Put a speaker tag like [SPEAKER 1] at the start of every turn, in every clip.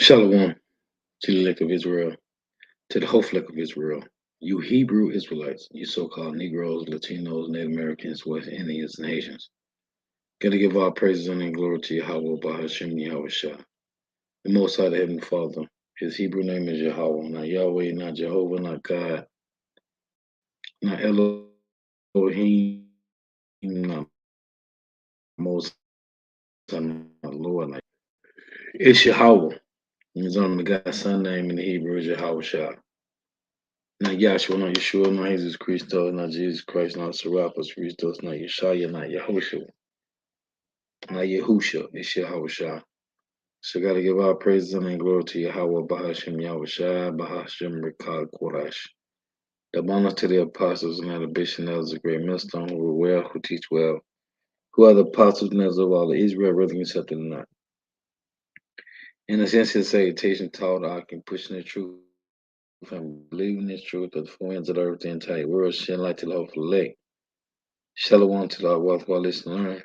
[SPEAKER 1] Shalom to the elect of Israel, to the whole flock of Israel. You Hebrew Israelites, you so-called Negroes, Latinos, Native Americans, West Indians, and Haitians. Gotta give all praises and glory to Yahweh, Bahashem, Yahweh Shah. The Most High, the Heavenly Father. His Hebrew name is Yahweh, not Yahweh, not Jehovah, not God, not Elohim, not Most High, not Lord. Like it's Yahweh. His only God's son name in the Hebrew is Yahweh Shah. Not Yahshua, not Yeshua, not Jesus Christos, not Jesus Christ, not Serapis Christos, not Yeshaya, not Yahushua, not Yahusha, it's Yahushua. So gotta give our praises and glory to Yahweh, Bahashem, Yahushua, Bahashem, Rekal, Korash. The honor to the apostles and the bishop and elders of great millstone who were well, who teach well, who are the apostles and elders of all of Israel, whether accepted or not. In a sense, his salutation taught I can pushing the truth and believing this truth of the four ends of the earth, the entire world, shed light to the hopeful elect. Shalom to the worthwhile listen and learn.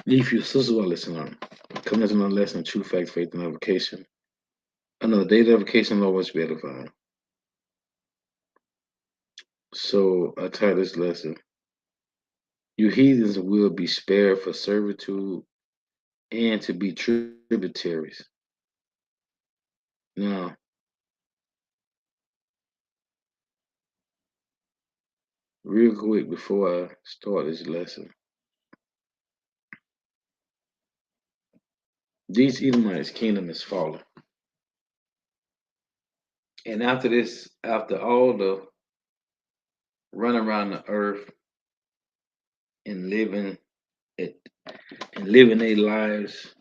[SPEAKER 1] If your sister will listen and learn. Coming to another lesson, true faith, faith, and application. Another day of application always be edified. So I titled this lesson, You heathens will be spared for servitude and to be tributaries. Now, real quick before I start this lesson, these Edomites' kingdom is fallen. And after this, after all the run around the earth and it and living their lives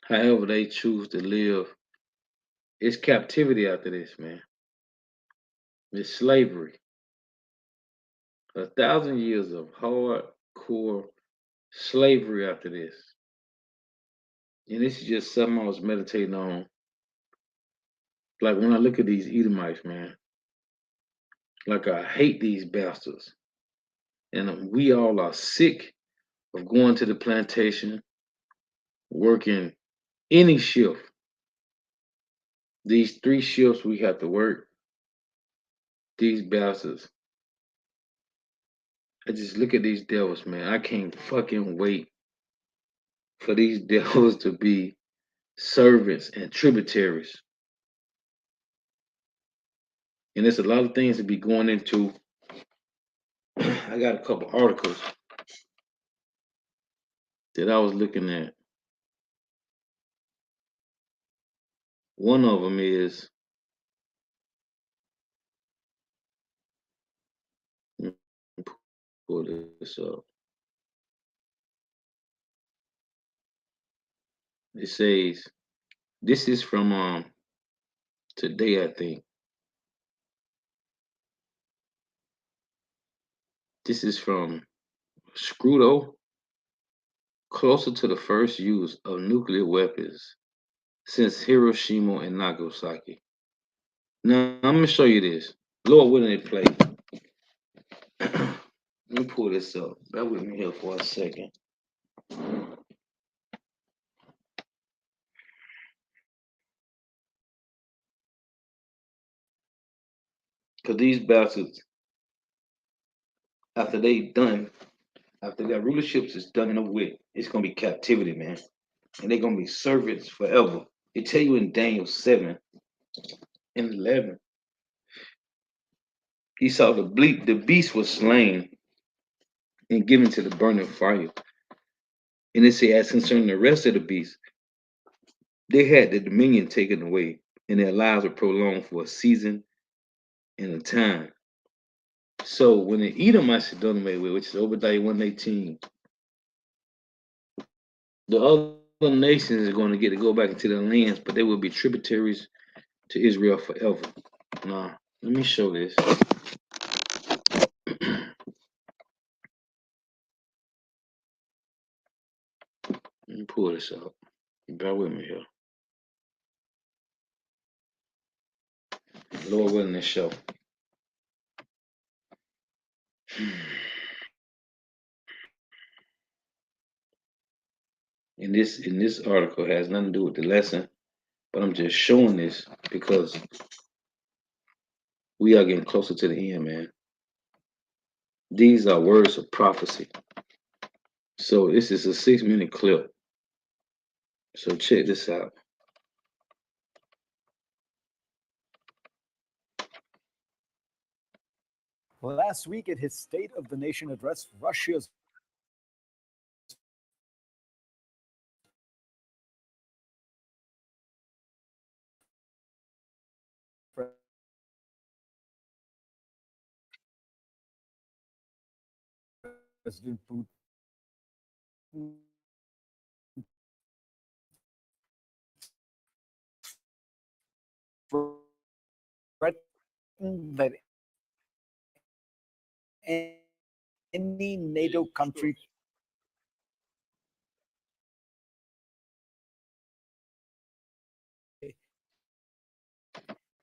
[SPEAKER 1] however they choose to live, it's captivity after this, man. It's slavery. 1,000 years of hardcore slavery after this. And this is just something I was meditating on. Like when I look at these Edomites, man, like I hate these bastards. And we all are sick of going to the plantation, working any shift. These 3 shifts we have to work, these bastards. I just look at these devils, man. I can't fucking wait for these devils to be servants and tributaries. And there's a lot of things to be going into. I got a couple articles that I was looking at. One of them is, let me pull this up. It says, this is from today, I think. This is from Scruto, closer to the first use of nuclear weapons since Hiroshima and Nagasaki. Now, I'm going to show you this. Lord willing, it play. Let me pull this up. Bear with me here for a second. Because these bastards, after their rulerships is done and over with, it's going to be captivity, man. And they're going to be servants forever. They tell you in Daniel 7 and 11, he saw the beast was slain and given to the burning fire. And it says, as concerning the rest of the beasts, they had the dominion taken away, and their lives were prolonged for a season and a time. So when the Edomites are done away with, which is Obadiah 118, the other nations are going to get to go back into their lands, but they will be tributaries to Israel forever. Now, let me show this. Let me pull this up. Bear with me here. Lord willing, this show. in this article has nothing to do with the lesson, but I'm just showing this because we are getting closer to the end, man. These are words of prophecy. So this is a 6-minute clip. So check this out.
[SPEAKER 2] Last week, at his State of the Nation address, Russia's President Putin threatened that any NATO country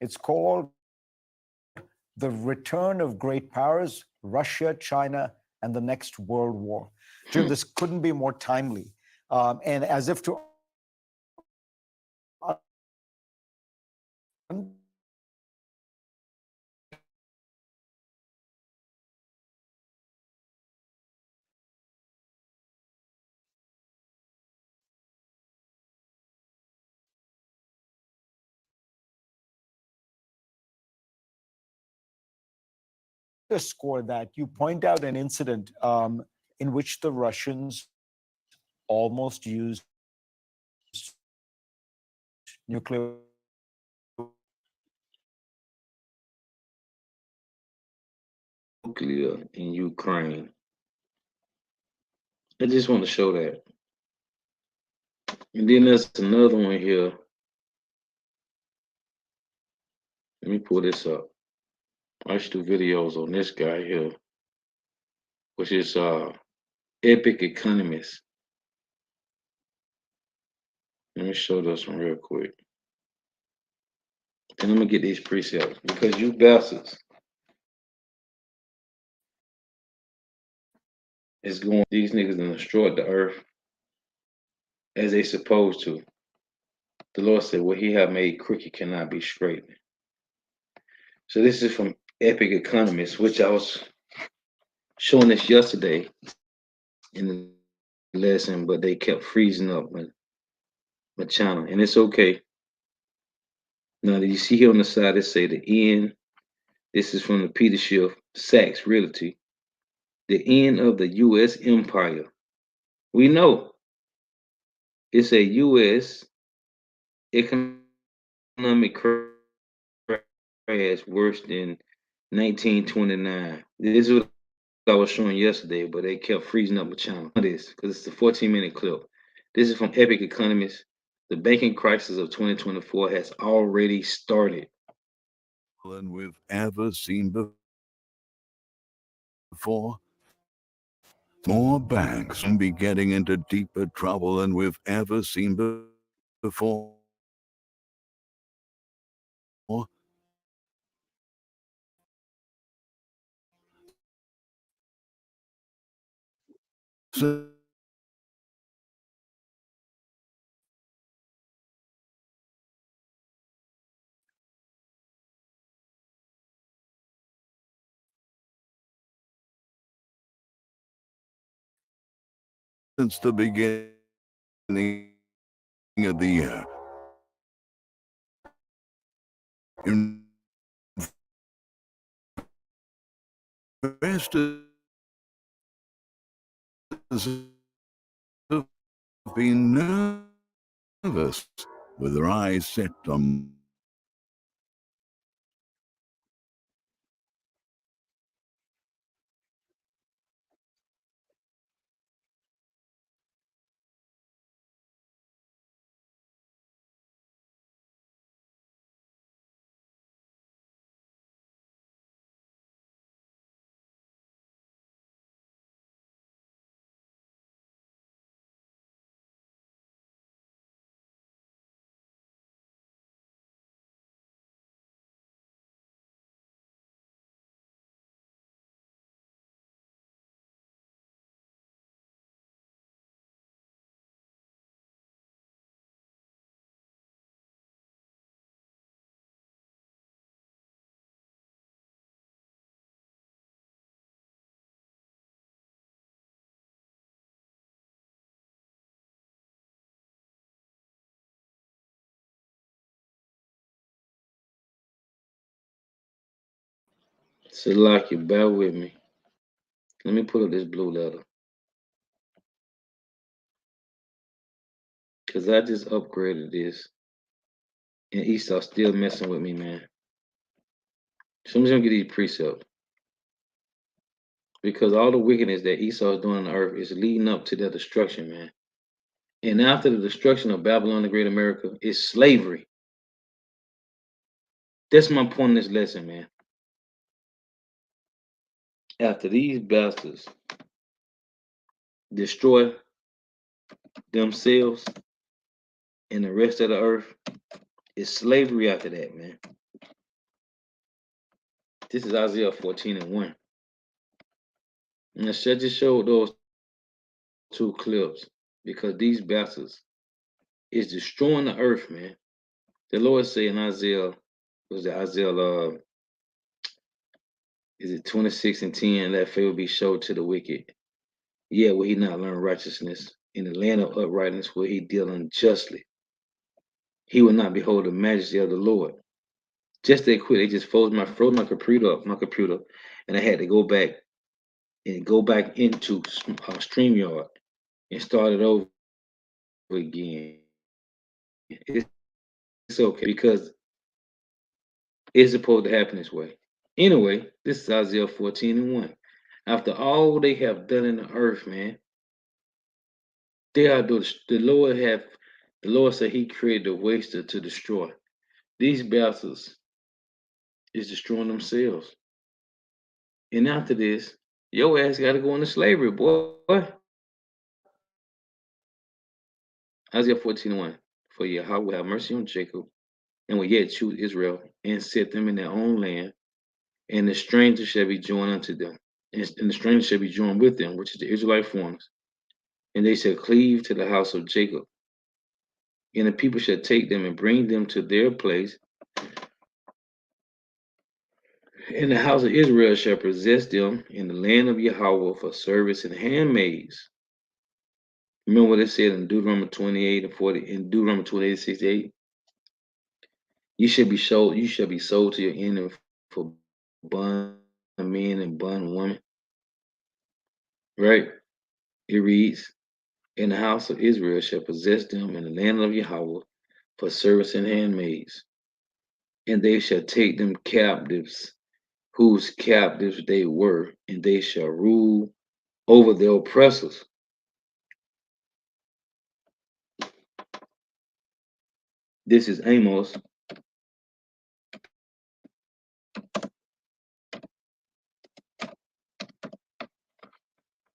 [SPEAKER 2] it's called The Return of Great Powers, Russia, China, and the Next World War. Jim, this couldn't be more timely. And as if to underscore that, you point out an incident in which the Russians almost used nuclear
[SPEAKER 1] in Ukraine. I just want to show that. And then there's another one here. Let me pull this up. I used to do videos on this guy here, which is Epic Economist. Let me show this one real quick. And I'm gonna get these precepts because you bastards is going these niggas done destroyed the earth as they supposed to. The Lord said, what he have made crooked cannot be straightened. So this is from Epic Economist, which I was showing this yesterday in the lesson, but they kept freezing up my channel. And it's okay. Now you see here on the side it say the end. This is from the Peter Schiff, Sachs Realty. The end of the US empire. We know it's a US economic crash worse than 1929. This is what I was showing yesterday, but they kept freezing up my channel. This because it's a 14-minute clip. This is from Epic Economist. The banking crisis of 2024 has already started.
[SPEAKER 3] Than we've ever seen before. More banks will be getting into deeper trouble than we've ever seen before. Since the beginning of the year, investors have been nervous with their eyes set on
[SPEAKER 1] Salakia, bear with me. Let me pull up this blue letter. Cause I just upgraded this. And Esau still messing with me, man. Somebody's gonna get these precepts. Because all the wickedness that Esau is doing on the earth is leading up to their destruction, man. And after the destruction of Babylon the Great America is slavery. That's my point in this lesson, man. After these bastards destroy themselves and the rest of the earth, it's slavery after that, man. This is Isaiah 14 and 1. And I should just show those two clips because these bastards is destroying the earth, man. The Lord say in Isaiah, was it Isaiah is it 26 and 10, that favor be showed to the wicked. Yet will he not learn righteousness. In the land of uprightness will he deal unjustly. He will not behold the majesty of the Lord. Just that quick, they just froze my computer, and I had to go back into StreamYard and start it over again. It's okay because it's supposed to happen this way. Anyway, this is Isaiah 14 and 1. After all they have done in the earth, man, they are the Lord said he created the waster to destroy. These bastards is destroying themselves. And after this, your ass gotta go into slavery, boy. Isaiah 14 and 1. For Yahweh will have mercy on Jacob and will yet choose Israel and set them in their own land, and the stranger shall be joined unto them, and the stranger shall be joined with them, which is the Israelite foreigners, and they shall cleave to the house of Jacob. And the people shall take them and bring them to their place, and the house of Israel shall possess them in the land of Yahweh for service and handmaids. Remember what it said in Deuteronomy 28 and 40, in Deuteronomy 28 and 68? You shall be sold to your enemy for bond men and bond women. Right? It reads, and the house of Israel shall possess them in the land of Yahweh for service and handmaids. And they shall take them captives, whose captives they were, and they shall rule over their oppressors. This is Amos.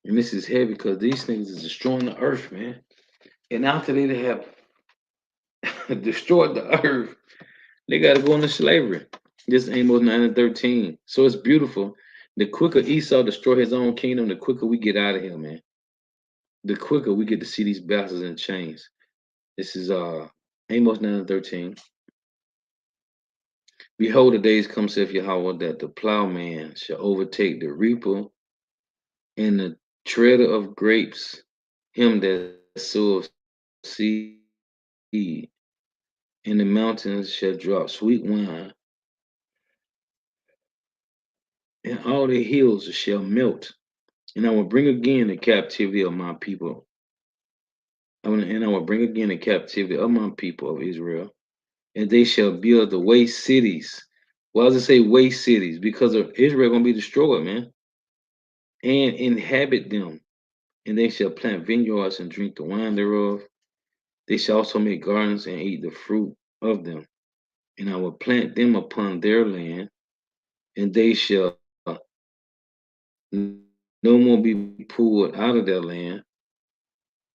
[SPEAKER 1] And this is heavy because these things is destroying the earth, man. And after they have destroyed the earth, they got to go into slavery. This is Amos 9 and 13. So it's beautiful. The quicker Esau destroy his own kingdom, the quicker we get out of here, man. The quicker we get to see these bastards in chains. This is Amos 9 and 13. Behold, the days come, saith Yahweh, that the plowman shall overtake the reaper and the treader of grapes, him that soweth seed. And the mountains shall drop sweet wine, and all the hills shall melt. And I will bring again the captivity of my people. And I will bring again the captivity of my people of Israel. And they shall build the waste cities. Why does it say waste cities? Because of Israel going to be destroyed, man. And inhabit them. And they shall plant vineyards and drink the wine thereof. They shall also make gardens and eat the fruit of them. And I will plant them upon their land, and they shall no more be pulled out of their land,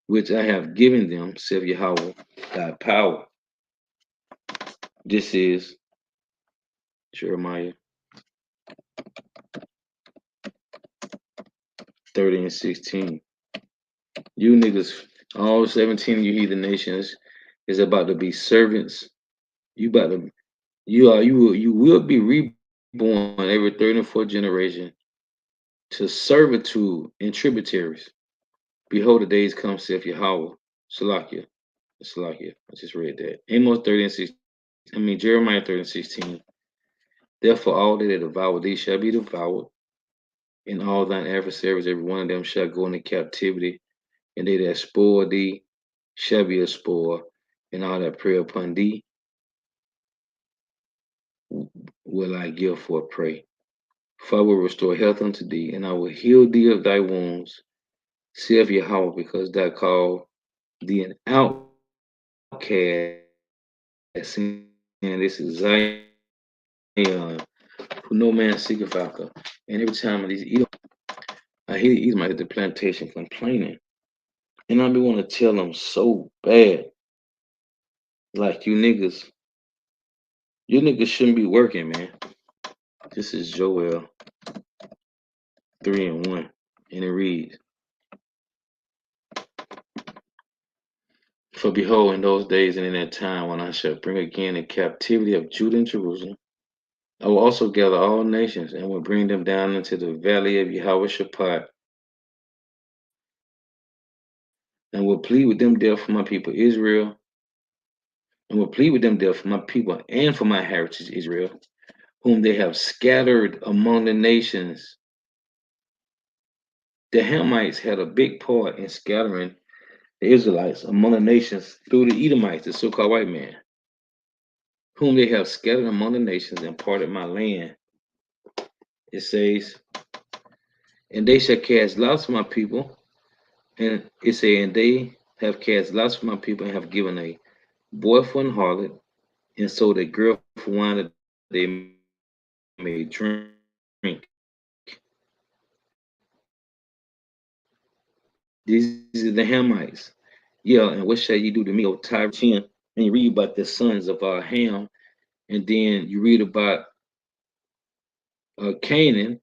[SPEAKER 1] which I have given them, saith Yahweh, thy power. This is Jeremiah 30 and 16. You niggas, all 17 of you heathen nations, is about to be servants. You will be reborn every third and fourth generation to servitude and tributaries. Behold, the days come, saith Yahweh. Salakia. Salakia. I just read that. Amos 30 and 16. Jeremiah 30 and 16. Therefore, all they that devour thee shall be devoured, and all thine adversaries, every one of them, shall go into captivity, and they that spoil thee shall be a spoil, and all that prey upon thee will I give for a prey. For I will restore health unto thee, and I will heal thee of thy wounds, saith Yahweh, because thou called thee an outcast, saying, this is Zion, who no man seeketh after. And every time of these I hear the Edomites at the plantation complaining, and I be want to tell them so bad, like you niggas shouldn't be working, man. This is Joel 3:1, and it reads, For behold, in those days and in that time, when I shall bring again the captivity of Judah and Jerusalem, I will also gather all nations, and will bring them down into the valley of Yahweh Shaphat, and will plead with them there for my people Israel, and will plead with them there for my people and for my heritage Israel, whom they have scattered among the nations. The Hamites had a big part in scattering the Israelites among the nations through the Edomites, the so-called white man, whom they have scattered among the nations and parted my land. It says, and they shall cast lots for my people, and it says, and they have cast lots for my people, and have given a boy for an harlot, and sold a girl for wine that they may drink. These are the Hamites. Yeah, and what shall you do to me, O Tyre 10? And you read about the sons of Ham, and then you read about Canaan,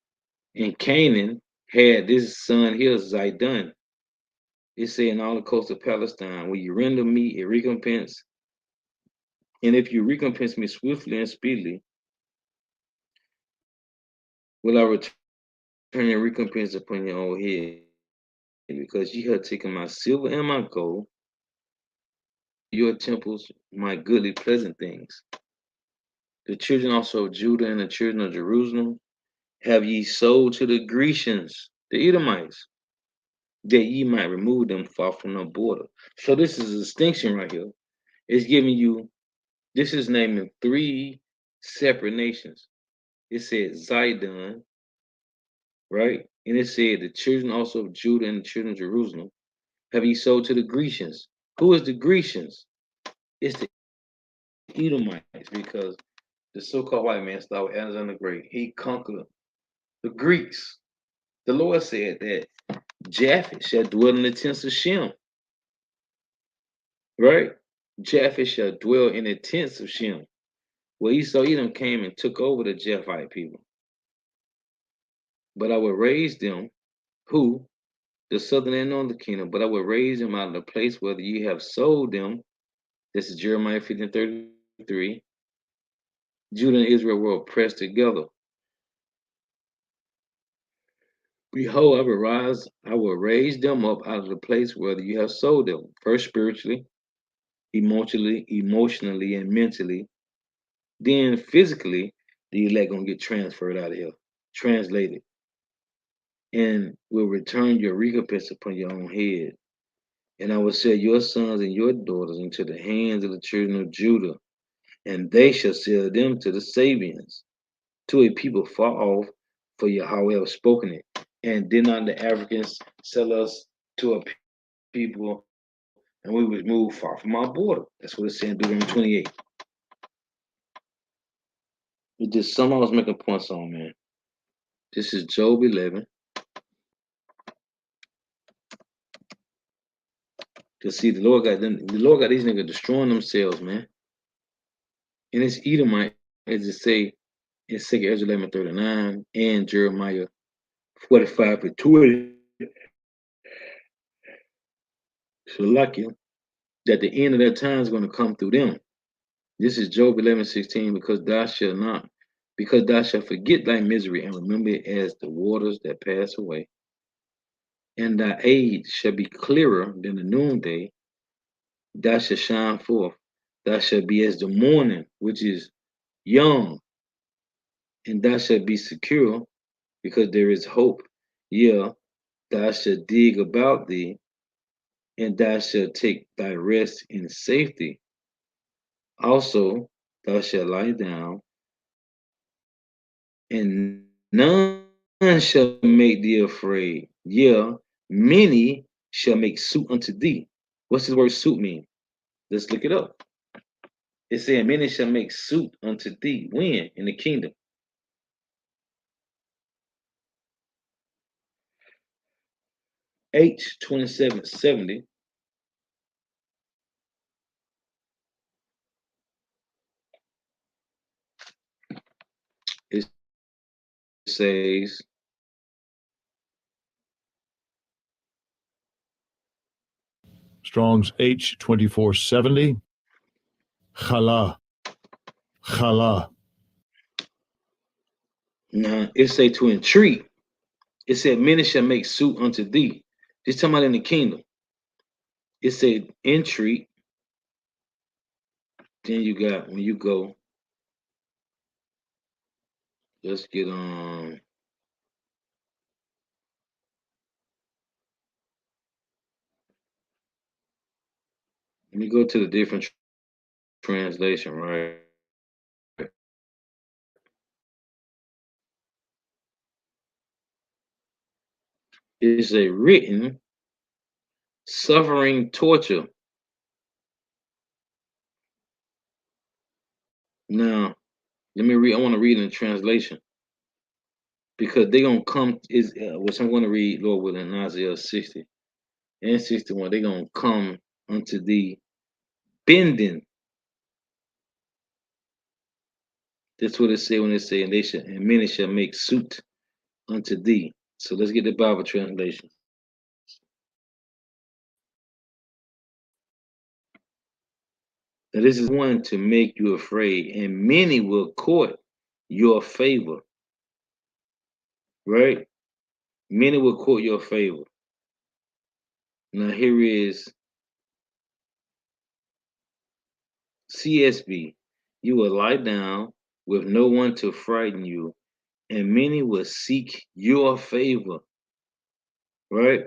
[SPEAKER 1] and Canaan had this son here, Zidon. It say in all the coast of Palestine, when you render me a recompense, and if you recompense me swiftly and speedily, will I return your recompense upon your own head, because ye have taken my silver and my gold, your temples, my goodly pleasant things. The children also of Judah and the children of Jerusalem have ye sold to the Grecians, the Edomites, that ye might remove them far from the border. So this is a distinction right here. It's giving you, this is naming three separate nations. It said Zidon, right? And it said the children also of Judah and the children of Jerusalem have ye sold to the Grecians. Who is the Grecians? It's the Edomites, because the so-called white man started with Alexander the Great. He conquered the Greeks. The Lord said that Japheth shall dwell in the tents of Shem, right? Japheth shall dwell in the tents of Shem. Well, Esau Edom came and took over the Japhite people. But I will raise them, who? The southern and northern kingdom, but I will raise them out of the place where ye have sold them. This is Jeremiah 15:33. Judah and Israel were oppressed together. Behold, I will raise them up out of the place where you have sold them. First spiritually, emotionally, and mentally. Then physically, the elect gonna get transferred out of here, translated, and will return your recompense upon your own head. And I will sell your sons and your daughters into the hands of the children of Judah, and they shall sell them to the Sabians, to a people far off, for Yahweh have spoken it. And did not the Africans sell us to a people, and we was moved far from our border? That's what it said in Deuteronomy 28. It just someone was making points on, man. This is Job 11. To see the Lord got them, the Lord got these niggas destroying themselves, man. And it's Edomite, as it say in 2 Ezra 11:39 and Jeremiah 45:20. So lucky that the end of that time is going to come through them. This is Job 11:16, because thou shalt forget thy misery and remember it as the waters that pass away. And thy age shall be clearer than the noonday. Thou shalt shine forth. Thou shalt be as the morning, which is young. and thou shalt be secure, because there is hope. Yeah, thou shalt dig about thee, and thou shalt take thy rest in safety. Also, thou shalt lie down, and none shall make thee afraid. Yeah, many shall make suit unto thee. What's this word suit mean? Let's look it up. It said, many shall make suit unto thee. When? In the kingdom. H 2770. It says,
[SPEAKER 3] Strong's H2470. Chala. Chala.
[SPEAKER 1] nah, it say to entreat. It said, many shall make suit unto thee. Just talking about in the kingdom. It said, entreat. Then you got, when you go, let's get let me go to the different translation, right? It's a written, suffering, torture. Now, let me read. I want to read in the translation because they're gonna come. Is which I'm going to read, Lord willing, in Isaiah 60 and 61. They're gonna come unto thee bending. That's what it say when it say, and they shall, and many shall make suit unto thee. So let's get the Bible translation. Now this is one to make you afraid, and many will court your favor. Right? Many will court your favor. Now here is CSB. You will lie down with no one to frighten you, and many will seek your favor. Right?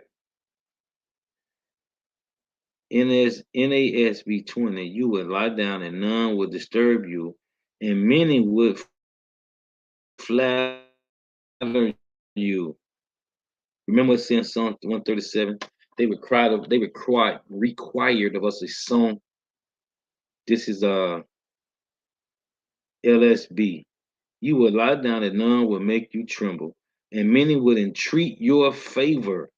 [SPEAKER 1] NASB 20. You will lie down and none will disturb you, and many would flatter you. Remember saying Psalm 137? They required of us a song. This is LSB. You will lie down and none will make you tremble, and many will entreat your favor.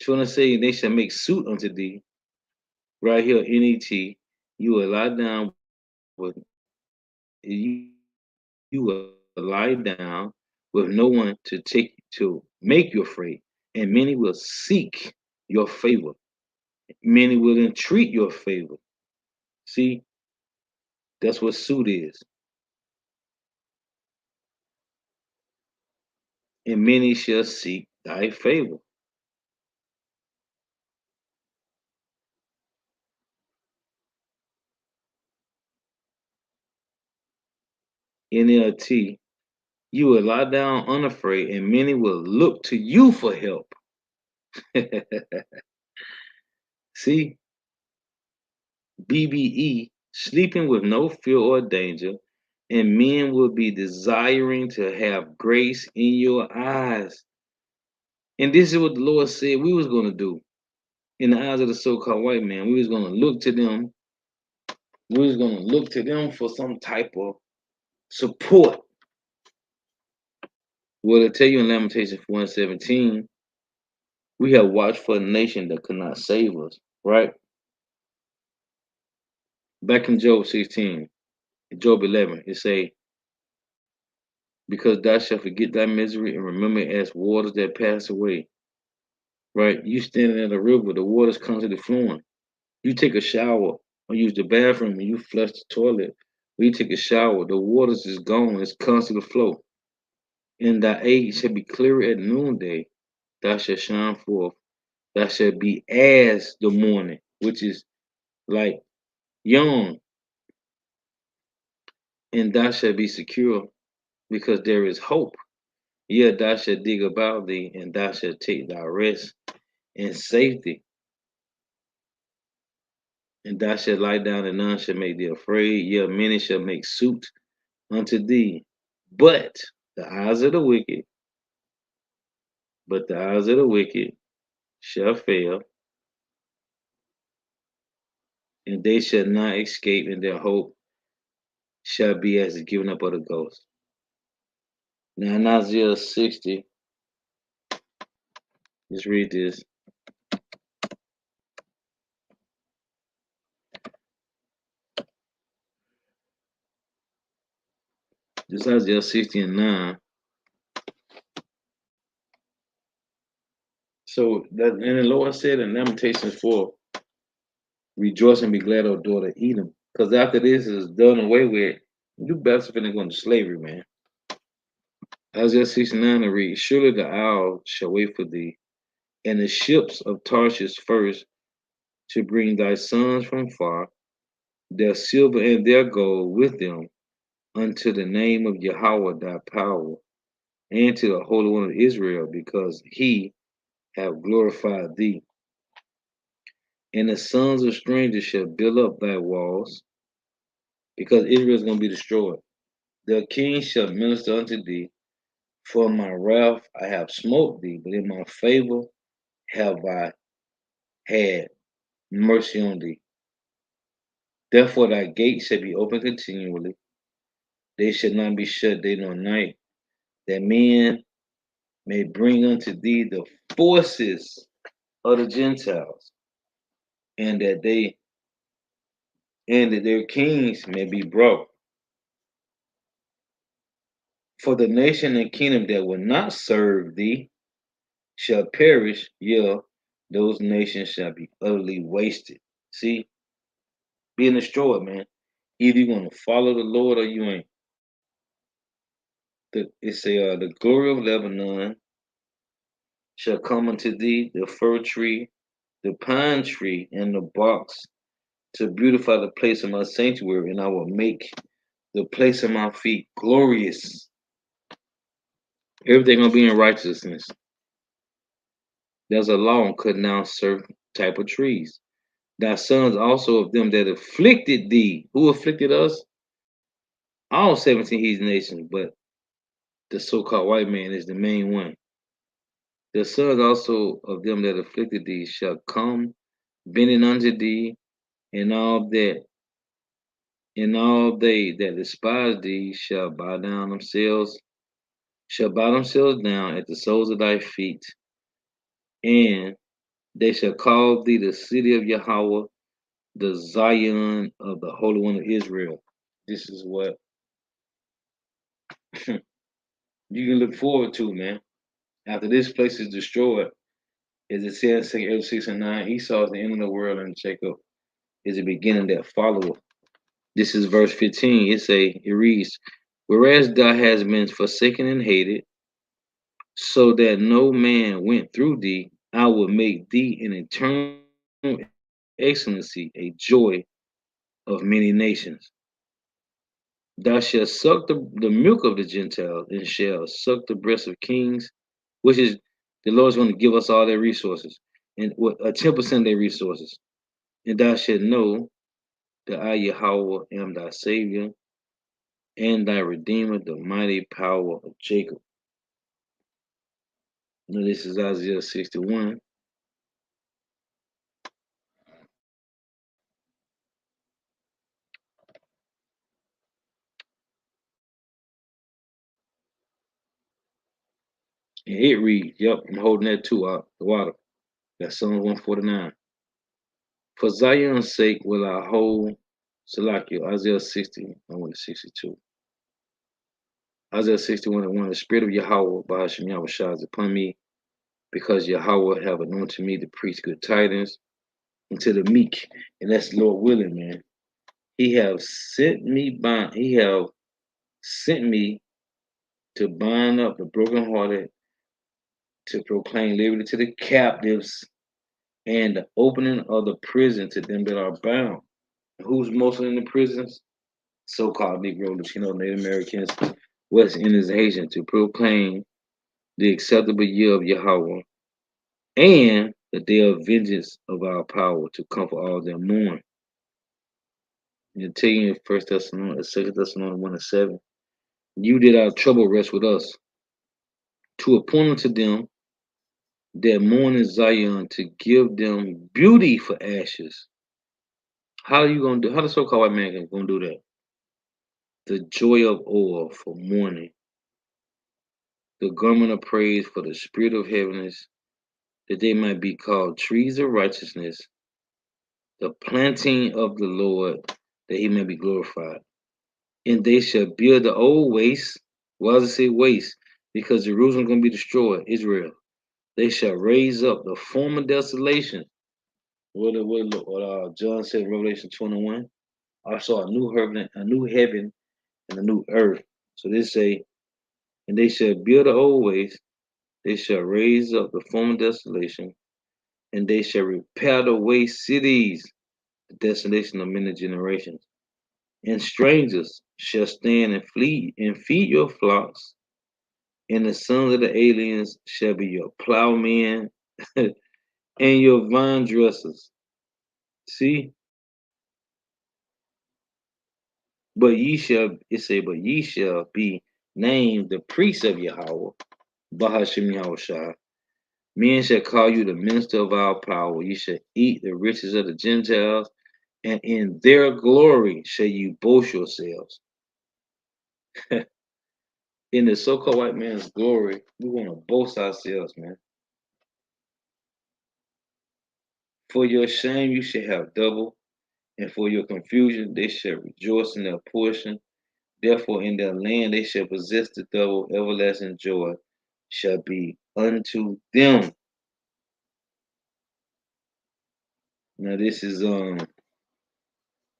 [SPEAKER 1] Trying to say they shall make suit unto thee. Right here, NET. You will lie down with you will lie down with no one to make you afraid, and many will seek your favor. Many will entreat your favor. See, that's what suit is. And many shall seek thy favor. NLT, you will lie down unafraid, and many will look to you for help. See, BBE, sleeping with no fear or danger, and men will be desiring to have grace in your eyes. And this is what the Lord said we was going to do in the eyes of the so-called white man. We was going to look to them. We was going to look to them for some type of support. Well, I tell you in Lamentation 4:17, we have watched for a nation that could not save us, right? Back in Job 16, Job 11, it say, because thou shalt forget thy misery and remember it as waters that pass away. Right? You standing at a river, the water's constantly flowing. You take a shower or use the bathroom and you flush the toilet. When you take a shower, the water's is gone, it's constantly flow. And thy age shall be clear at noonday, thou shalt shine forth, thou shalt be as the morning, which is like young, and thou shalt be secure. because there is hope. Yea, thou shalt dig about thee, and thou shalt take thy rest in safety, and thou shalt lie down, and none shall make thee afraid. Yea, many shall make suit unto thee, but the eyes of the wicked, but the eyes of the wicked shall fail, and they shall not escape, and their hope shall be as the giving up of the ghost. Now in Isaiah 60, let's read this. This Isaiah 60 and 9. So that and the Lord said in Lamentations 4, rejoice and be glad, O daughter Edom. Because after this is done away with, you best finna go into slavery, man. Isaiah 69 to read, surely the owl shall wait for thee, and the ships of Tarshish first to bring thy sons from far, their silver and their gold with them, unto the name of Yahweh thy power, and to the Holy One of Israel, because he have glorified thee. And the sons of strangers shall build up thy walls, because Israel is going to be destroyed. The king shall minister unto thee, for my wrath I have smote thee, but in my favor have I had mercy on thee. Therefore thy gates shall be open continually, they shall not be shut day nor night, that men may bring unto thee the forces of the Gentiles, and that their kings may be brought. For the nation and kingdom that will not serve thee shall perish, yea, those nations shall be utterly wasted. See, being destroyed, man. Either you're gonna follow the Lord or you ain't. The glory of Lebanon shall come unto thee, the fir tree, the pine tree, and the box, to beautify the place of my sanctuary, and I will make the place of my feet glorious. Everything gonna be in righteousness. There's a law on cutting down certain type of trees. Thy sons also of them that afflicted thee. Who afflicted us? All 17 heathen nations, but the so-called white man is the main one. The sons also of them that afflicted thee shall come, bending unto thee, and all they that despise thee shall bow themselves down at the soles of thy feet, and they shall call thee the city of Yahweh, the Zion of the Holy One of Israel. This is what you can look forward to, man. After this place is destroyed, as it says in 6 and 9, Esau is the end of the world, and Jacob is the beginning that followeth. This is verse 15. It reads, whereas thou hast been forsaken and hated, so that no man went through thee, I will make thee an eternal excellency, a joy of many nations. Thou shalt suck the milk of the Gentiles, and shall suck the breast of kings, which is the Lord's going to give us all their resources, and what 10% of their resources. And thou shalt know that I, Yahweh, am thy Savior and thy Redeemer, the mighty power of Jacob. Now, this is Isaiah 61. And it reads, yep, I'm holding that too out the water. That's Psalm 149. For Zion's sake will I hold Salakia, Isaiah 60, I went to 62. Isaiah 61 and 1, the spirit of Yahweh, Bahashim Yahweh Shah, is upon me, because Yahweh have anointed me to preach good tidings unto the meek. And that's the Lord willing, man. He have sent me to bind up the brokenhearted, to proclaim liberty to the captives, and the opening of the prison to them that are bound. Who's mostly in the prisons? So-called Negro, Latino, Native Americans, West Indies and Haitians, to proclaim the acceptable year of Yahweh and the day of vengeance of our power to comfort all that mourn. And tell you in First Thessalonians, Second Thessalonians 1:7, you did our trouble rest with us, to appoint unto them that mourn in Zion, to give them beauty for ashes. How are you gonna do? How the so-called white man gonna do that? The joy of oil for mourning, the garment of praise for the spirit of heaviness, that they might be called trees of righteousness, the planting of the Lord, that he may be glorified. And they shall build the old waste. Why does it say waste? Because Jerusalem is going to be destroyed, Israel. They shall raise up the former desolation. What John said in Revelation 21. I saw a new heaven and a new earth. So they say, and they shall build the old waste, they shall raise up the former desolation, and they shall repair the waste cities, the desolation of many generations. And strangers shall stand and flee and feed your flocks, and the sons of the aliens shall be your plowmen and your vine dressers. See, but ye shall be named the priests of Yahweh, Bahashim Yahushua. Men shall call you the minister of our power. You shall eat the riches of the Gentiles, and in their glory shall you boast yourselves. In the so-called white man's glory, we want to boast ourselves, man. For your shame you shall have double, and for your confusion they shall rejoice in their portion. Therefore in their land they shall possess the double, everlasting joy shall be unto them. Now this is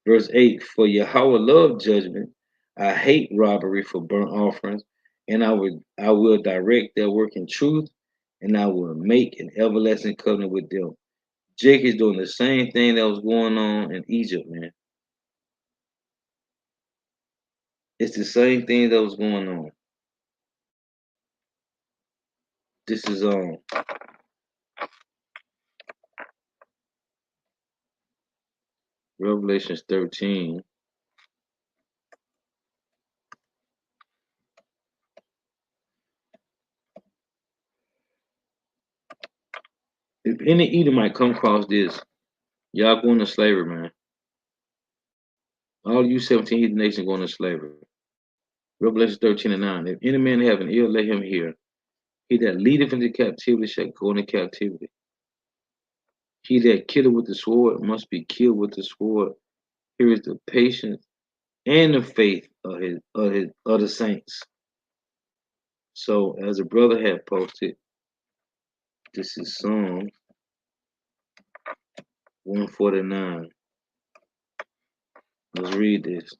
[SPEAKER 1] verse 8. For Yahweh love judgment. I hate robbery for burnt offerings, and I will direct their work in truth, and I will make an everlasting covenant with them. Jake is doing the same thing that was going on in Egypt, man. It's the same thing that was going on. This is Revelations 13. If any Edomite come across this, y'all going to slavery, man. All you 17 heathen nations going to slavery. Revelation 13:9. If any man have an ear, let him hear. He that leadeth into captivity shall go into captivity. He that killeth with the sword must be killed with the sword. Here is the patience and the faith of the saints. So as a brother had posted, this is Psalm 149. Let's read this.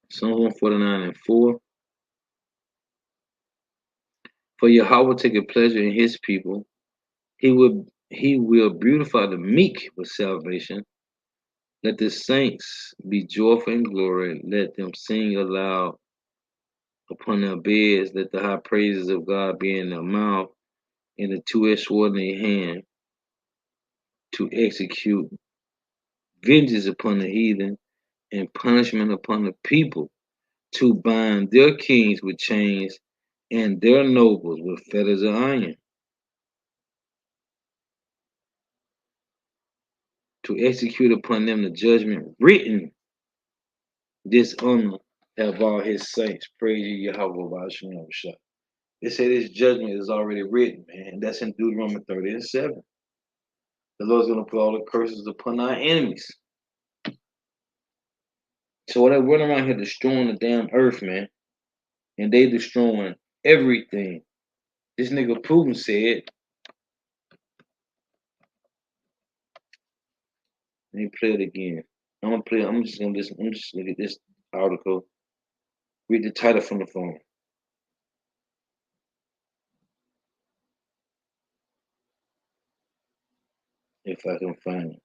[SPEAKER 1] Psalm 149:4. For Yahweh taketh pleasure in his people. He will beautify the meek with salvation. Let the saints be joyful in glory. Let them sing aloud upon their beds. Let the high praises of God be in their mouth, and the two-edged sword in their hand, to execute vengeance upon the heathen and punishment upon the people, to bind their kings with chains and their nobles with fetters of iron, to execute upon them the judgment written. This honor have all his saints. Praise ye Yahweh by Hashem. They say this judgment is already written, man. That's in Deuteronomy 30:7. The Lord's going to put all the curses upon our enemies. So they're running around here destroying the damn earth, man. And they destroying everything. This nigga Putin said, let me play it again. I'm just look at this article. Read the title from the phone. If I can find it.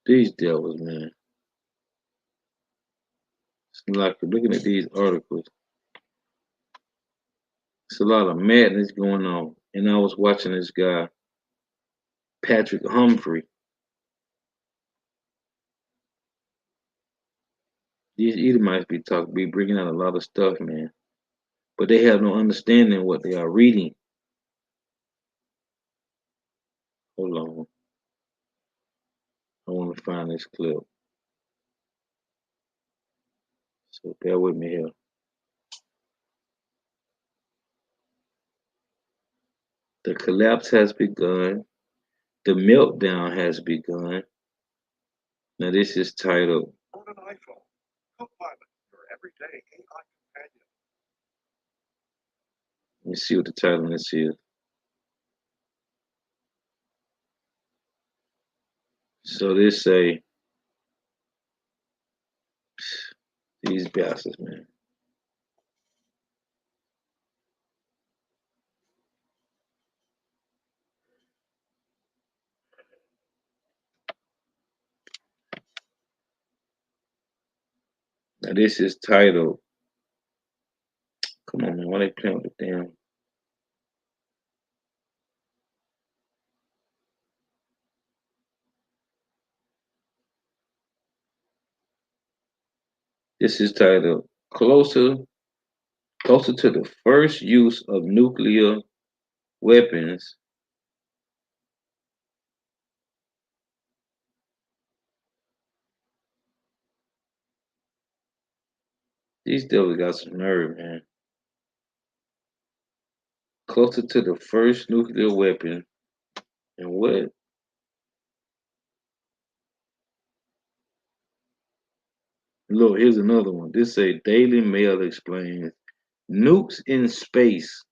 [SPEAKER 1] These devils, man. It's like looking at these articles. It's a lot of madness going on. And I was watching this guy, Patrick Humphrey. These Edomites be bringing out a lot of stuff, man. But they have no understanding what they are reading. Hold on. I want to find this clip. So bear with me here. The collapse has begun. The meltdown has begun. Now this is titled. On an iPhone, Copilot, your everyday AI companion. Let me see what the title of this is. So they say these bastards, man. Now this is titled. Come on, man. Why they playing with the damn? This is titled Closer to the First Use of Nuclear Weapons. These devils got some nerve, man. Closer to the first nuclear weapon. And what? Look, here's another one. This say Daily Mail explains nukes in space.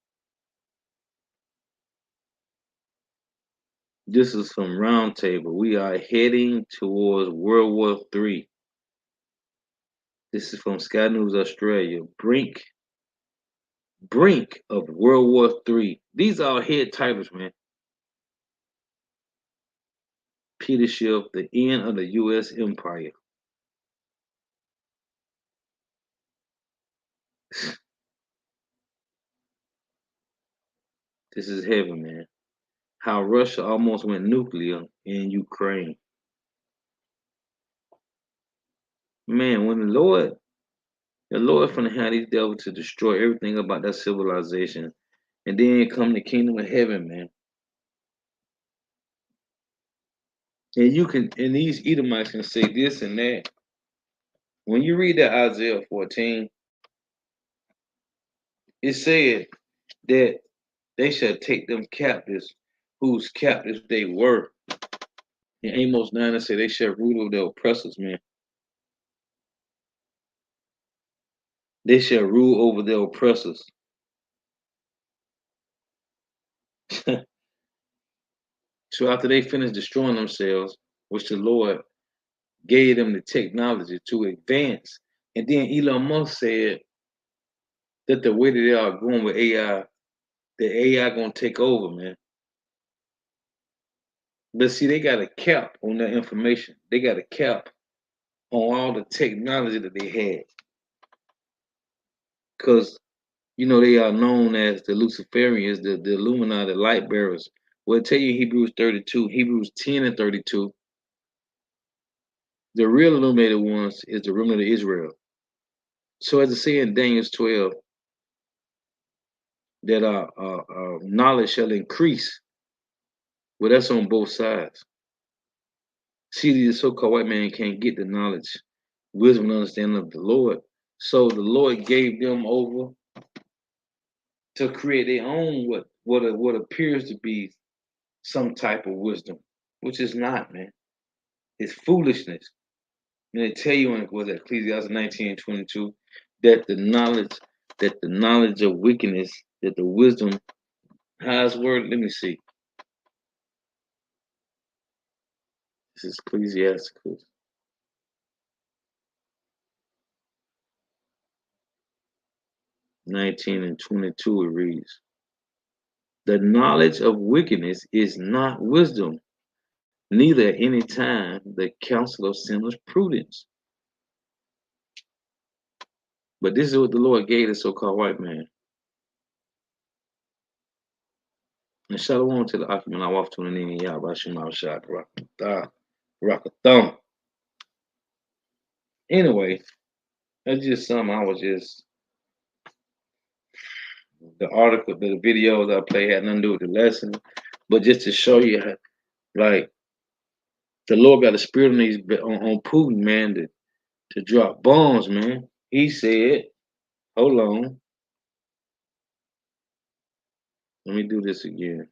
[SPEAKER 1] This is from Roundtable. We are heading towards World War III. This is from Sky News Australia. Brink of World War III. These are head titles, man. Peter Schiff, the end of the U.S. empire. This is heavy, man. How Russia almost went nuclear in Ukraine. Man, when the Lord finna have these devils to destroy everything about that civilization, and then come the kingdom of heaven, man. And these Edomites can say this and that. When you read that Isaiah 14, it said that they shall take them captives, whose captives they were. In Amos 9, it said they shall rule over their oppressors, man. They shall rule over their oppressors. So after they finished destroying themselves, which the Lord gave them the technology to advance, and then Elon Musk said that the way that they are going with AI, the AI gonna take over, man. But see, they got a cap on that information. They got a cap on all the technology that they had. Because, they are known as the Luciferians, the Illuminati light bearers. Well, I tell you Hebrews 32, Hebrews 10 and 32. The real illuminated ones is the remnant of Israel. So as I say in Daniel 12, that our knowledge shall increase. Well, that's on both sides. See, the so-called white man can't get the knowledge, wisdom, and understanding of the Lord. So the Lord gave them over to create their own what appears to be some type of wisdom, which is not, man. It's foolishnness. And they tell you in Ecclesiastes 19:22 that the knowledge of wickedness, that the wisdom has word. Let me see. This is Ecclesiastes 19 and 22. It reads, the knowledge of wickedness is not wisdom, neither at any time the counsel of sinless prudence. But this is what the Lord gave the so-called white man. And shalom to the Akim and I walk to the Nini Yabashim Shad Rock a thumb. Anyway, that's just something I was just the article, the video that I played had nothing to do with the lesson, but just to show you how, like, the Lord got a spirit on these on Putin, man, to drop bombs, man. He said, hold on, let me do this again.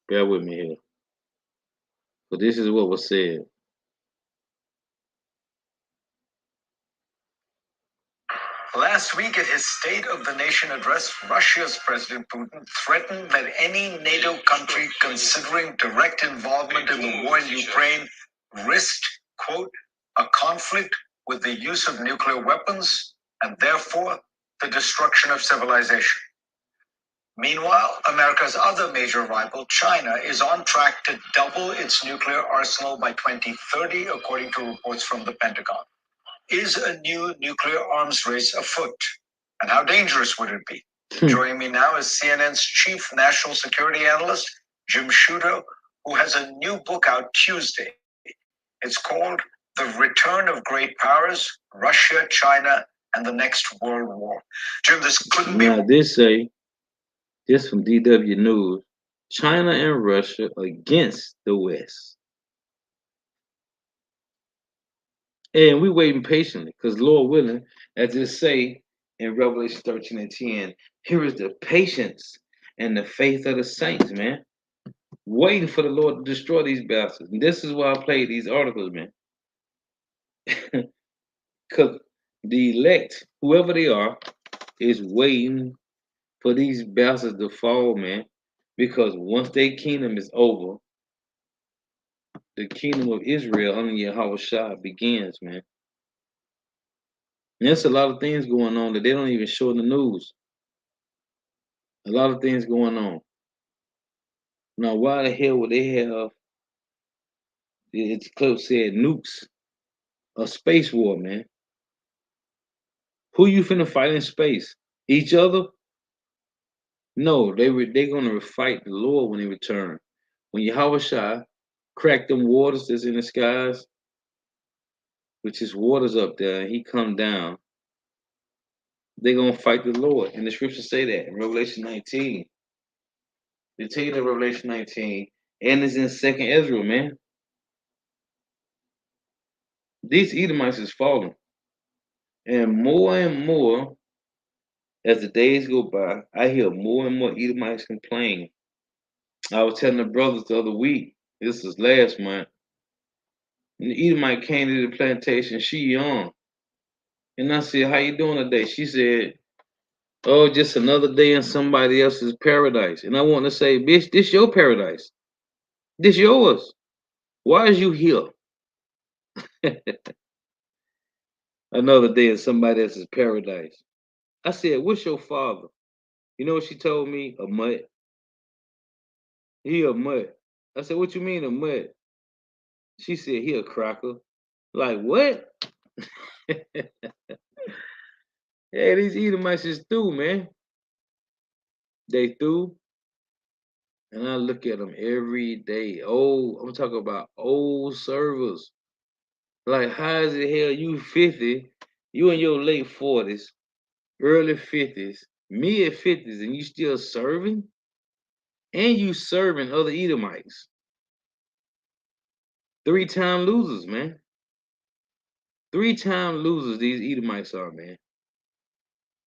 [SPEAKER 1] Bear with me here. But this is what was said.
[SPEAKER 4] Last week at his State of the Nation address, Russia's President Putin threatened that any NATO country considering direct involvement in the war in Ukraine risked, quote, a conflict with the use of nuclear weapons and therefore the destruction of civilization. Meanwhile, America's other major rival, China, is on track to double its nuclear arsenal by 2030, according to reports from the Pentagon. Is a new nuclear arms race afoot? And how dangerous would it be? Joining me now is CNN's chief national security analyst, Jim Shooter, who has a new book out Tuesday. It's called The Return of Great Powers, Russia, China, and the Next World War. Jim, this couldn't be...
[SPEAKER 1] Now, this from DW News, China and Russia against the West. And we waiting patiently, because Lord willing, as it say in Revelation 13 and 10, here is the patience and the faith of the saints, man. Waiting for the Lord to destroy these bastards. And this is why I played these articles, man. Because the elect, whoever they are, is waiting for these bastards to fall, man. Because once their kingdom is over, the kingdom of Israel under Yahweh Shah begins, man. And there's a lot of things going on that they don't even show in the news. A lot of things going on. Now, why the hell would they have, it's close said, nukes? A space war, man. Who you finna fight in space? Each other? No, they're gonna fight the Lord when they return. When Yahweh Shai crack them waters that's in the skies, which is waters up there, and he come down, they're gonna fight the Lord. And the scriptures say that in Revelation 19. They tell you in Revelation 19, and it's in 2nd Ezra, man. These Edomites is falling. And more, as the days go by, I hear more and more Edomites complain. I was telling the brothers the other week, this was last month, and the Edomite came to the plantation, she young. And I said, how you doing today? She said, oh, just another day in somebody else's paradise. And I want to say, bitch, this your paradise. This yours. Why is you here? Another day in somebody else's paradise. I said, what's your father? You know what she told me? A mutt. He a mutt. I said, what you mean a mutt? She said, he a cracker. Like, what? Yeah, these Edomites is through, man. They through. And I look at them every day. Oh, I'm talking about old servers. Like, how is it hell you 50, you in your late 40s, early 50s, mid 50s, and you still serving? And you serving other Edomites. 3-time losers, man. 3-time losers these Edomites are, man.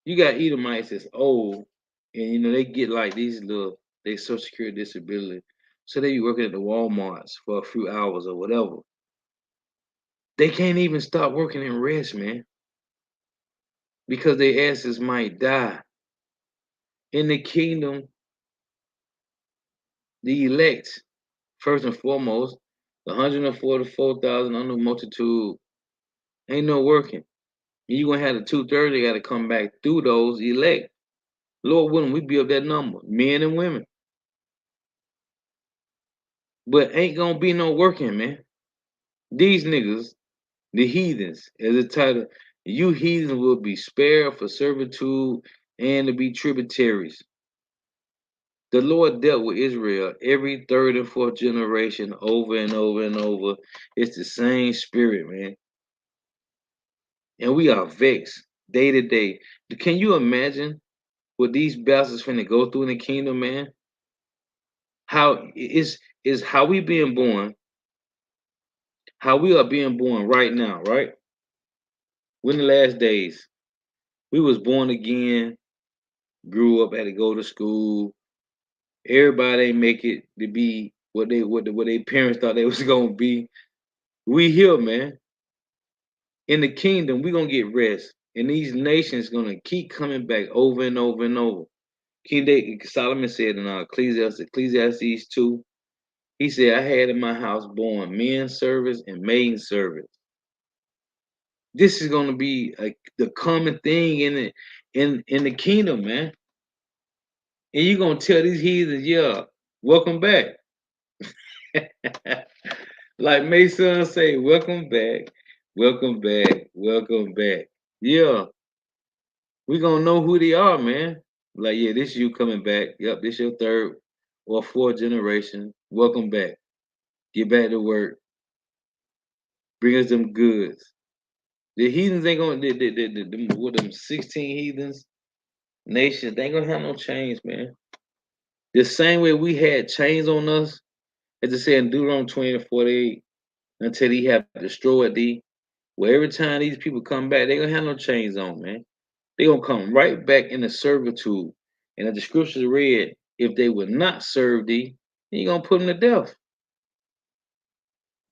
[SPEAKER 1] You got Edomites that's old, and you know they get like these little they social security disability. So they be working at the Walmarts for a few hours or whatever. They can't even stop working and rest, man. Because their asses might die. In the kingdom, the elect, first and foremost, the 144,000 under multitude, ain't no working. You're gonna have the 2/3 that gotta come back through those elect. Lord willing, we be up that number, men and women. But ain't gonna be no working, man. These niggas, the heathens, as a title, you heathens will be spared for servitude and to be tributaries. The Lord dealt with Israel every third and fourth generation over and over and over. It's the same spirit, man. And we are vexed day to day. Can you imagine what these bastards finna go through in the kingdom, man? How is how we being born, how we are being born right now, right? We're in the last days. We was born again, grew up, had to go to school. Everybody ain't make it to be what they parents thought they was gonna be. We here, man. In the kingdom, we're gonna get rest. And these nations gonna keep coming back over and over and over. Solomon said in Ecclesiastes 2, he said, I had in my house born men servants and maiden servants. This is gonna be the common thing in the kingdom, man. And you're gonna tell these heathens, yeah, welcome back. Like Mason say, welcome back, welcome back, welcome back. Yeah, we gonna know who they are, man. Like, yeah, this you coming back. Yep, this your third or fourth generation. Welcome back. Get back to work. Bring us them goods. The heathens ain't gonna with them 16 heathens nations, they ain't gonna have no chains, man. The same way we had chains on us, as it said in Deuteronomy 20 and 48, until he have destroyed thee. Well, every time these people come back, they gonna have no chains on, man. They gonna come right back into servitude. And as the scriptures read, if they would not serve thee, then you gonna put them to death.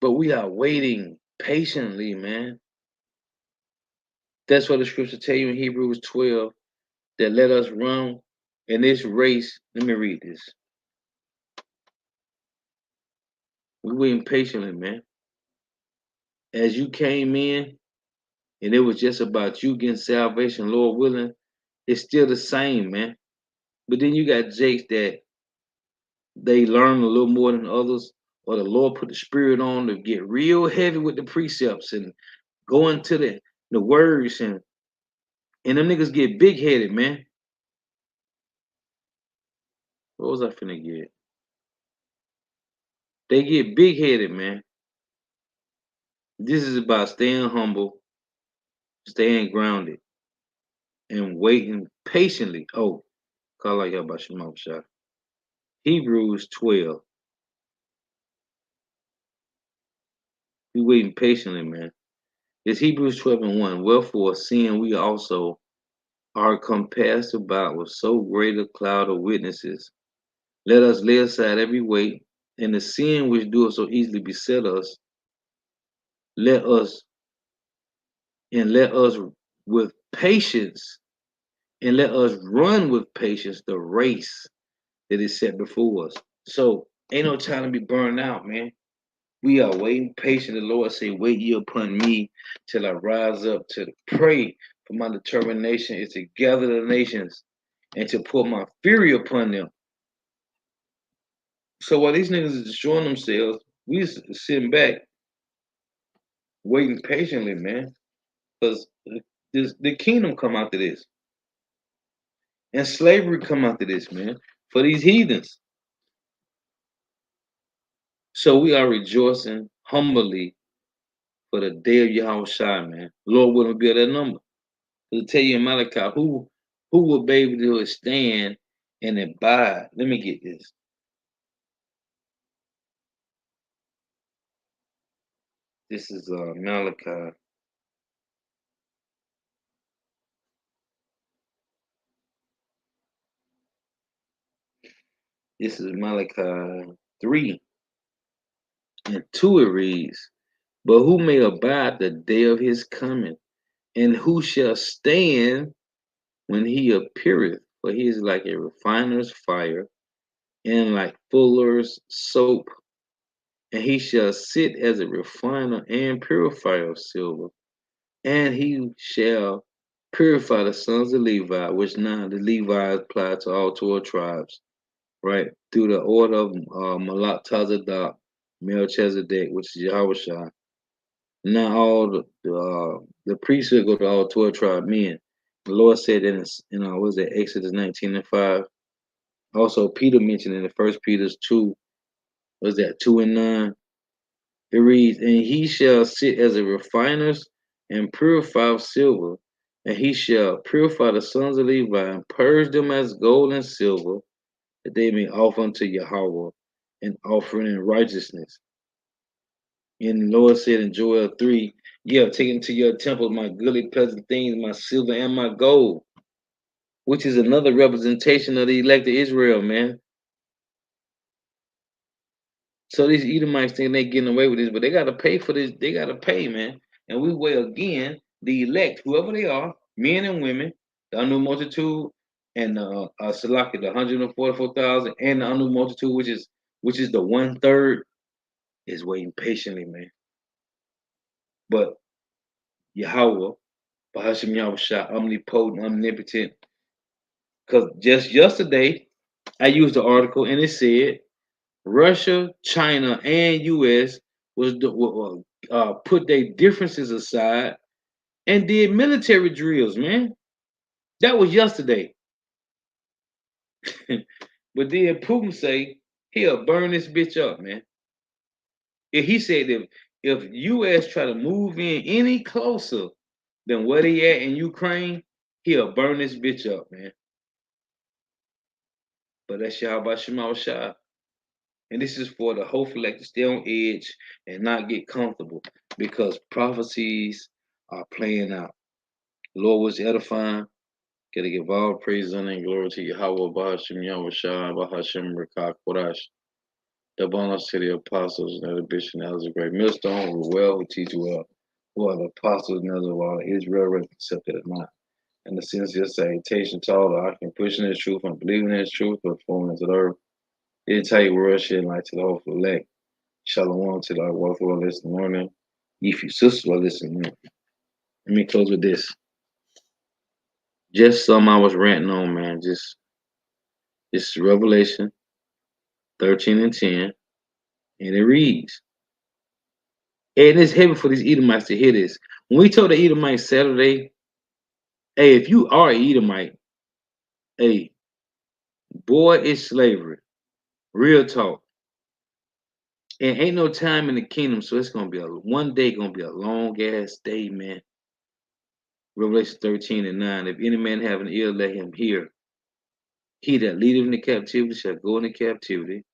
[SPEAKER 1] But we are waiting patiently, man. That's what the scriptures tell you in Hebrews 12, that let us run in this race. Let me read this. We waiting patiently, man. As you came in, and it was just about you getting salvation, Lord willing, it's still the same, man. But then you got jakes that they learn a little more than others, or the Lord put the spirit on to get real heavy with the precepts and go into the words, and them niggas get big headed, man. What was I finna get? They get big headed, man. This is about staying humble, staying grounded, and waiting patiently. Oh, call out about Shema Shah. Hebrews 12. We waiting patiently, man. It's Hebrews 12 and 1. Wherefore, seeing we also are compassed about with so great a cloud of witnesses, let us lay aside every weight and the sin which doeth so easily beset us. Let us with patience let us run with patience the race that is set before us. So ain't no time to be burned out, man. We are waiting patient. The Lord say, wait ye upon me till I rise up to pray. For my determination is to gather the nations and to put my fury upon them. So while these niggas is destroying themselves, we sitting back, waiting patiently, man. Because the kingdom come after this. And slavery come after this, man. For these heathens. So we are rejoicing humbly for the day of Yahweh Shai, man. Lord wouldn't be at that number. To tell you in Malachi, who will be able to stand and abide? Let me get this. This is Malachi. This is Malachi 3 and 2. It reads, but who may abide the day of his coming, and who shall stand when he appeareth? For he is like a refiner's fire, and like fuller's soap. And he shall sit as a refiner and purifier of silver, and he shall purify the sons of Levi, which now the Levi apply to all 12 tribes, right? Through the order of Malak Tazadok, Melchizedek, which is Yahushua. Now all the priesthood go to all 12 tribe men. The Lord said in what was it, Exodus 19:5. Also, Peter mentioned in the First Peter's 2, was that 2:9? It reads, and he shall sit as a refiner's and purify of silver, and he shall purify the sons of Levi and purge them as gold and silver, that they may offer unto Yahweh an offering in righteousness. And the Lord said in Joel 3, yeah, take into your temple my goodly pleasant things, my silver and my gold, which is another representation of the elect of Israel, man. So these Edomites think they getting away with this, but they got to pay for this. They got to pay, man. And we will again, the elect, whoever they are, men and women, the unknown multitude, and Salaki, the 144,000, and the unknown multitude, which is the 1/3, is waiting patiently, man. But Yahweh, Bahashim Yahushua, omnipotent, omnipotent. Because just yesterday, I used the article and it said Russia, China, and U.S. Put their differences aside and did military drills, man. That was yesterday. But then Putin say he'll burn this bitch up, man. And he said if U.S. try to move in any closer than where they at in Ukraine, he'll burn this bitch up, man. But that's Yahweh Shema Shah. And this is for the hopeful like to stay on edge and not get comfortable because prophecies are playing out. The Lord was edifying. Gotta give all praise honor and glory to Yahweh Bahashim Yahweh Shah Bahashim Rekah Kodash. The bonus to the apostles and the bishop and elders of great millstone who well, who teach well, who are the apostles and elders of all Israel, accepted or not. And the sincere salutation to all the I can pushing his truth and believing in his truth, performing to the earth. Didn't tell you world shit like to the hopeful elect. Shalom to the wealth of this morning. If you sisters are listening, let me close with this. Just something I was ranting on, man. Just this is Revelation 13:10, and it reads, and it's heavy for these Edomites to hear this. When we told the Edomites Saturday, hey, if you are an Edomite, hey, boy, it's slavery. Real talk. And ain't no time in the kingdom, so it's gonna be one day gonna be a long ass day, man. Revelation 13:9. If any man have an ear, let him hear. He that leadeth into captivity shall go into captivity.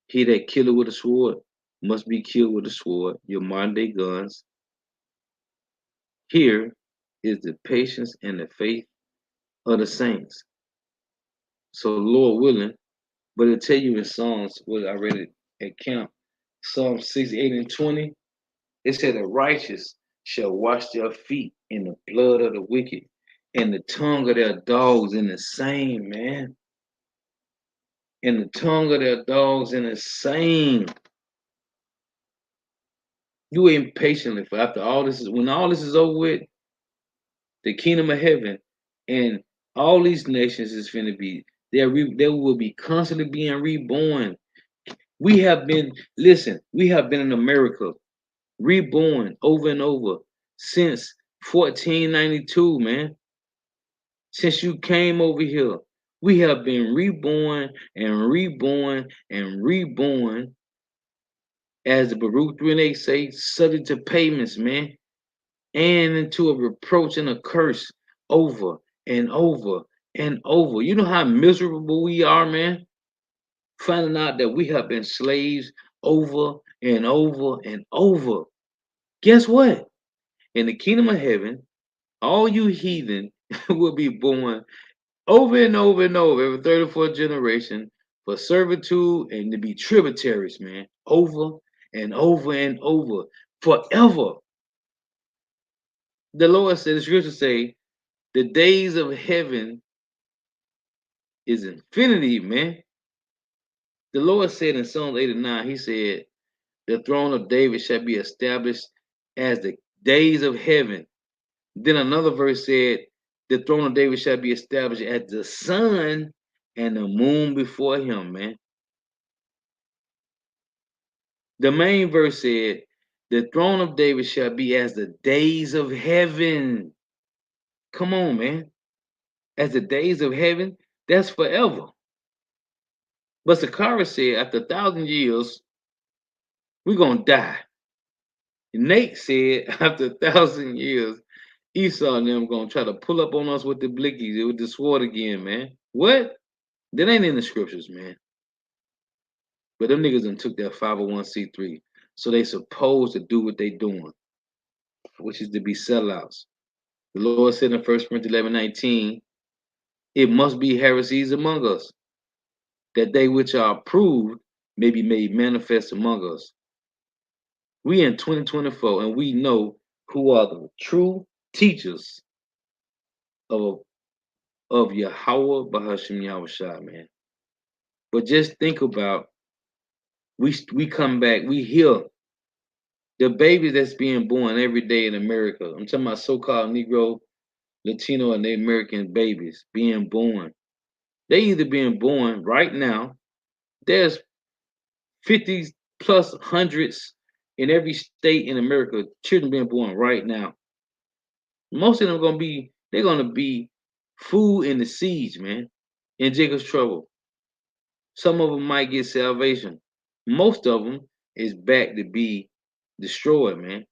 [SPEAKER 1] He that killeth with a sword must be killed with a sword. Your modern day guns. Here is the patience and the faith of the saints. So, Lord willing, but it'll tell you in Psalms, what I read it at camp, Psalm 6, 8, and 20. It said, the righteous shall wash their feet in the blood of the wicked, and the tongue of their dogs in the same, man. And the tongue of their dogs in the same. You waiting patiently for after all this is when all this is over with, the kingdom of heaven, and all these nations is finna be they will be constantly being reborn. We have been we have been in America reborn over and over since 1492, man. Since you came over here, we have been reborn and reborn and reborn, as the Baruch 3:8 say, subject to payments, man, and into a reproach and a curse over and over and over. You know how miserable we are, man, finding out that we have been slaves over and over and over. Guess what? In the kingdom of heaven, all you heathen will be born over and over and over every 34th generation for servitude and to be tributaries, man, over and over and over forever. The Lord said, the scriptures say, the days of heaven is infinity, man. The Lord said in Psalm 89, he said, the throne of David shall be established as the days of heaven. Then another verse said, The throne of David shall be established as the sun and the moon before him, man. The main verse said, the throne of David shall be as the days of heaven. Come on, man. As the days of heaven, that's forever. But Sakara said, after 1,000 years, we're going to die. Nate said, after 1,000 years, Esau and them going to try to pull up on us with the blickies, with the sword again, man. What? That ain't in the scriptures, man. But them niggas done took that 501c3. So they supposed to do what they doing, which is to be sellouts. The Lord said in 1 Corinthians 11:19, it must be heresies among us, that they which are approved may be made manifest among us. We in 2024, and we know who are the true teachers of Yahweh Bahashim Yahushua, man. But just think about, we come back, we hear the babies that's being born every day in America. I'm talking about so-called Negro, Latino, and Native American babies being born. They either being born right now. There's 50 plus hundreds in every state in America, children being born right now. Most of them they're gonna be food in the siege, man, in Jacob's trouble. Some of them might get salvation. Most of them is back to be destroyed, man.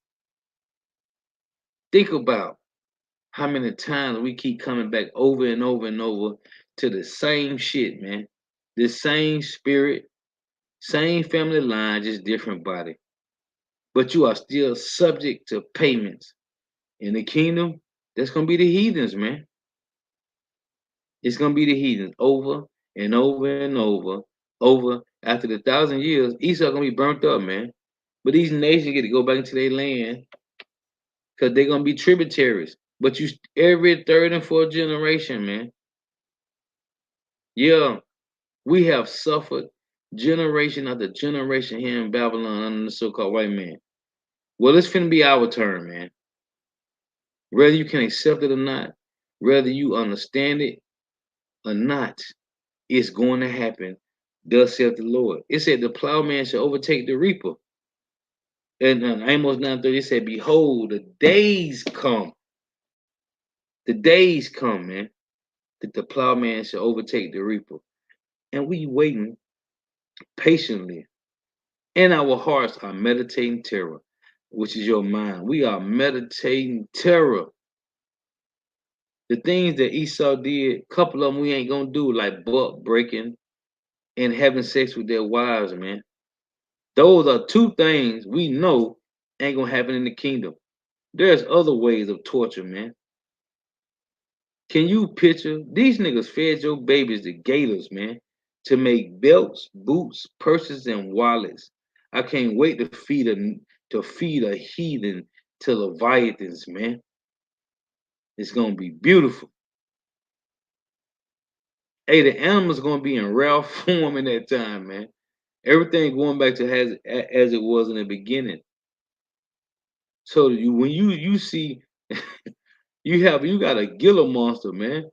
[SPEAKER 1] Think about how many times we keep coming back over and over and over to the same shit, man. The same spirit, same family line, just different body. But you are still subject to payments. In the kingdom, that's gonna be the heathens, man. It's gonna be the heathens over and over and over. After the 1,000 years, Esau gonna be burnt up, man. But these nations get to go back into their land because they're gonna be tributaries. But you every third and fourth generation, man. Yeah, we have suffered generation after generation here in Babylon under the so-called white man. Well, it's finna be our turn, man. Whether you can accept it or not, whether you understand it or not, it's going to happen. Thus saith the Lord. It said the plowman shall overtake the reaper. And Amos 9:30, it said, behold, the days come. The days come, man, that the plowman shall overtake the reaper. And we waiting patiently. And our hearts are meditating terror, which is your mind. We are meditating terror. The things that Esau did, a couple of them we ain't gonna do, like butt breaking and having sex with their wives, man. Those are two things we know ain't gonna happen in the kingdom. There's other ways of torture, man. Can you picture these niggas fed your babies to gators, man, to make belts, boots, purses, and wallets? I can't wait to feed a heathen to Leviathans, man. It's gonna be beautiful. Hey, the animals gonna be in rare form in that time, man. Everything going back to as it was in the beginning. So when you see you got a Gila monster, man,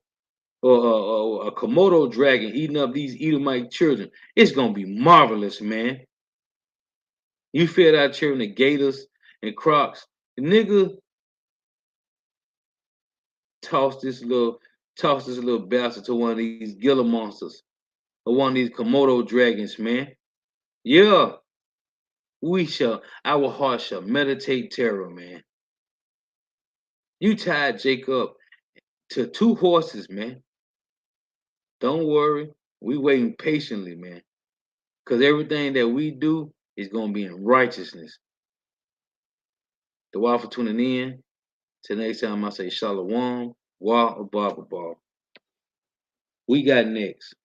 [SPEAKER 1] or a Komodo dragon eating up these Edomite children, it's gonna be marvelous, man. You fed our children to gators and crocs. The nigga tossed this little bastard to one of these Gila monsters or one of these Komodo dragons, man. Yeah, our heart shall meditate terror, man. You tied Jacob to 2 horses, man. Don't worry, we waiting patiently, man. Because everything that we do is gonna be in righteousness. The while for tuning in. Till next time, I say Shalom, Wa Ababa. We got next.